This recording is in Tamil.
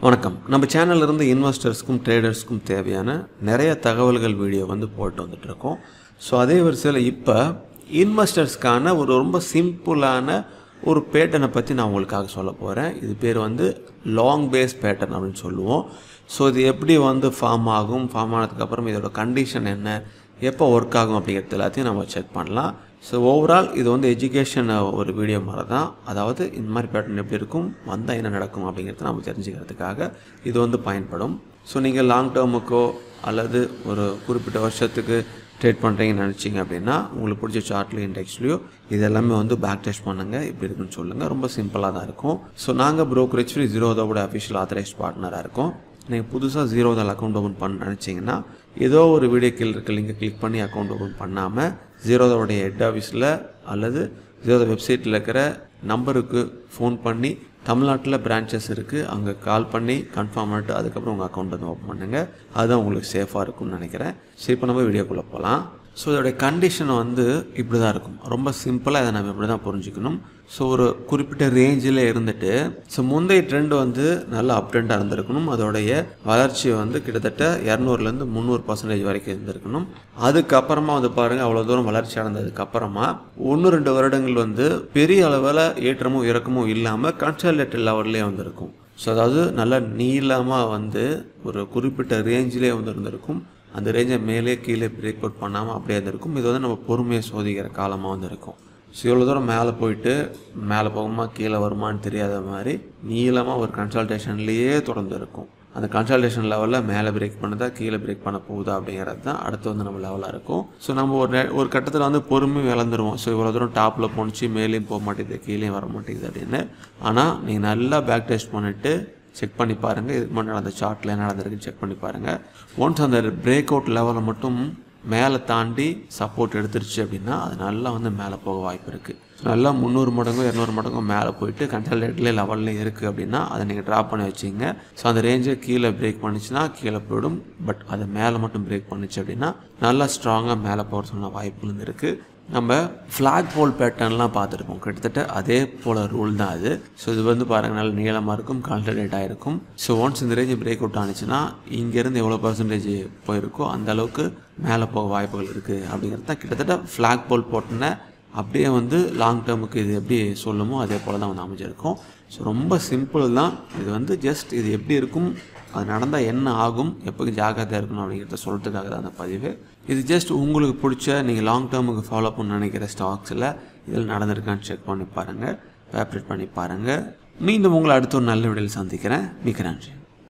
வணக்கம். நம்ம சேனல்ல இருந்து இன்வெஸ்டர்ஸ்க்கும் ட்ரேடர்ஸ்க்கும் தேவையான நிறைய தகவல்கள் வீடியோ போட்டு வந்துட்டு இருக்கோம். ஸோ அதே வரிசையில் இப்போ இன்வெஸ்டர்ஸ்க்கான ஒரு ரொம்ப சிம்பிளான ஒரு பேட்டர்னை பற்றி நான் உங்களுக்காக சொல்ல போகிறேன். இது பேர் லாங் பேஸ் பேட்டர்ன் அப்படின்னு சொல்லுவோம். ஸோ இது எப்படி ஃபார்ம் ஆகும், ஃபார்ம் ஆனதுக்கப்புறம் இதோட கண்டிஷன் என்ன, எப்போ ஒர்க் ஆகும் அப்படிங்கிறது எல்லாத்தையும் நம்ம செக் பண்ணலாம். ஸோ ஓவரால் இது எஜுகேஷன் ஒரு வீடியோ மாதிரி தான். அதாவது இந்த மாதிரி பேட்டர்ன் எப்படி இருக்கும், வந்தால் என்ன நடக்கும் அப்படிங்கிறத நம்ம தெரிஞ்சுக்கிறதுக்காக இது பயன்படும். ஸோ நீங்கள் லாங் டேர்முக்கோ அல்லது ஒரு குறிப்பிட்ட வருஷத்துக்கு ட்ரேட் பண்ணுறீங்கன்னு நினச்சிங்க அப்படின்னா உங்களுக்கு பிடிச்ச சார்ட்லேயும் இண்டெக்ஸ்லையோ இது எல்லாமே பேக் டெஸ்ட் பண்ணுங்கள், இப்படி இருக்குன்னு சொல்லுங்கள். ரொம்ப சிம்பிளாக தான் இருக்கும். ஸோ நாங்கள் ப்ரோக்கரேஜ் ஃப்ரீ ஜீரோதாவோட அஃபிஷியல் ஆத்தரைஸ்ட் பார்ட்னராக இருக்கோம். நீங்கள் புதுசாக ஜீரோதால் அக்கௌண்ட் ஓப்பன் பண்ண நினச்சிங்கன்னா ஏதோ ஒரு வீடியோ கீழே இருக்க லிங்கை கிளிக் பண்ணி அக்கௌண்ட் ஓப்பன் பண்ணாமல் ஜீரோதாவுடைய ஹெட் ஆஃபீஸில் அல்லது ஜீரோதா வெப்சைட்டில் இருக்கிற நம்பருக்கு ஃபோன் பண்ணி, தமிழ்நாட்டில் பிரான்ச்சஸ் இருக்குது, அங்கே கால் பண்ணி கன்ஃபார்ம் பண்ணிட்டு அதுக்கப்புறம் உங்கள் அக்கௌண்ட் ஓப்பன் பண்ணுங்கள். அதுதான் உங்களுக்கு சேஃபாக இருக்கும்னு நினைக்கிறேன். சரி, இப்போ நம்ம வீடியோக்குள்ளே போகலாம். ஸோ இதோடைய கண்டிஷன் இப்படி தான் இருக்கும். ரொம்ப சிம்பிளாக இதை நம்ம இப்படி தான் புரிஞ்சுக்கணும். ஸோ ஒரு குறிப்பிட்ட ரேஞ்சில் இருந்துட்டு முந்தைய ட்ரெண்ட் நல்லா அப் ட்ரெண்டாக இருந்திருக்கணும். அதோடைய வளர்ச்சி கிட்டத்தட்ட 200லேருந்து 300% வரைக்கும் இருந்திருக்கணும். அதுக்கப்புறமா பாருங்கள், அவ்வளோ தூரம் வளர்ச்சி அடைந்ததுக்கப்புறமா 1-2 வருடங்கள் பெரிய அளவில் ஏற்றமும் இறக்கமும் இல்லாமல் கன்சாலிடேட்டட் லெவல்லே இருக்கும். ஸோ அதாவது நல்லா நீளமாக ஒரு குறிப்பிட்ட ரேஞ்சிலே இருந்திருக்கும். அந்த ரேஞ்சை மேலே கீழே பிரேக் அவுட் பண்ணாமல் அப்படியே இருந்திருக்கும். இது நம்ம பொறுமையை சோதிக்கிற காலமாக இருக்கும். ஸோ இவ்வளோ தூரம் மேலே போயிட்டு மேலே போகுமா கீழே வருமானு தெரியாத மாதிரி நீளமாக ஒரு கன்சல்டேஷன்லேயே தொடர்ந்து இருக்கும். அந்த கன்சல்டேஷன் லெவலில் மேலே பிரேக் பண்ணுதா கீழே பிரேக் பண்ண போகுதா அப்படிங்கிறது தான் அடுத்து நம்ம லெவலாக இருக்கும். ஸோ நம்ம ஒரு கட்டத்தில் பொறுமையை இழந்துருவோம். ஸோ இவ்வளோ தூரம் டாப்பில் போணுச்சு, மேலேயும் போக மாட்டேங்குது, கீழேயும் வர மாட்டேங்குது அப்படின்னு. ஆனால் நீங்கள் நல்லா பேக் டெஸ்ட் பண்ணிவிட்டு செக் பண்ணி பாருங்கள். இதுக்கு முன்னாடி நடந்த சார்ட்டில் என்ன நடந்திருக்குன்னு செக் பண்ணி பாருங்கள். ஒன்ஸ் அந்த பிரேக் அவுட் லெவலை மட்டும் மேலே தாண்டி சப்போர்ட் எடுத்துருச்சு அப்படின்னா அது நல்லா மேலே போக வாய்ப்பு இருக்குது. நல்லா 300 மடங்கோ 200 மடங்கோ மேலே போயிட்டு கன்சல்டேட்லேயே லெவலில் இருக்குது அப்படின்னா அதை நீங்கள் ட்ராப் பண்ணி வச்சிங்க. ஸோ அந்த ரேஞ்சை கீழே பிரேக் பண்ணிச்சுன்னா கீழே போயிடும். பட் அதை மேலே மட்டும் பிரேக் பண்ணிச்சு அப்படின்னா நல்லா ஸ்ட்ராங்காக மேலே போகிறதுக்கான வாய்ப்புகள் இருக்குது. நம்ம ஃப்ளாக் போல் பேட்டர்ன்லாம் பார்த்துருக்கோம். கிட்டத்தட்ட அதே போல் ரூல் தான் அது. ஸோ இது பாருங்கள், நல்ல நீளமாக இருக்கும், கான்சன்ட்ரேட் ஆகிருக்கும். ஸோ ஒன்ஸ் இந்த ரேஞ்சு பிரேக் அவுட் ஆனிச்சுன்னா இங்கேருந்து எவ்வளோ பர்சன்டேஜ் போயிருக்கோ அந்த அளவுக்கு மேலே போக வாய்ப்புகள் இருக்குது அப்படிங்கிறது தான் கிட்டத்தட்ட ஃப்ளாக் போல் போட்டுன அப்படியே லாங் டேர்முக்கு இது எப்படி சொல்லுமோ அதே போல் தான் அமைஞ்சிருக்கும். ஸோ ரொம்ப சிம்பிள் தான் இது. ஜஸ்ட் இது எப்படி இருக்கும், அது நடந்தால் என்ன ஆகும், எப்போது ஜாக்கிரதையாக இருக்கணும் அப்படிங்கிறத சொல்கிறதுக்காக தான் அந்த பதிவு. இது ஜஸ்ட் உங்களுக்கு பிடிச்ச நீங்கள் லாங் டேர்முக்கு ஃபாலோ பண்ண நினைக்கிற ஸ்டாக்ஸில் இதில் நடந்திருக்கான்னு செக் பண்ணி பாருங்கள், ஆப்ரேட் பண்ணி பாருங்கள். மீண்டும் உங்களை அடுத்த ஒரு நல்ல வீடியோவில் சந்திக்கிறேன். மிக்க நன்றி.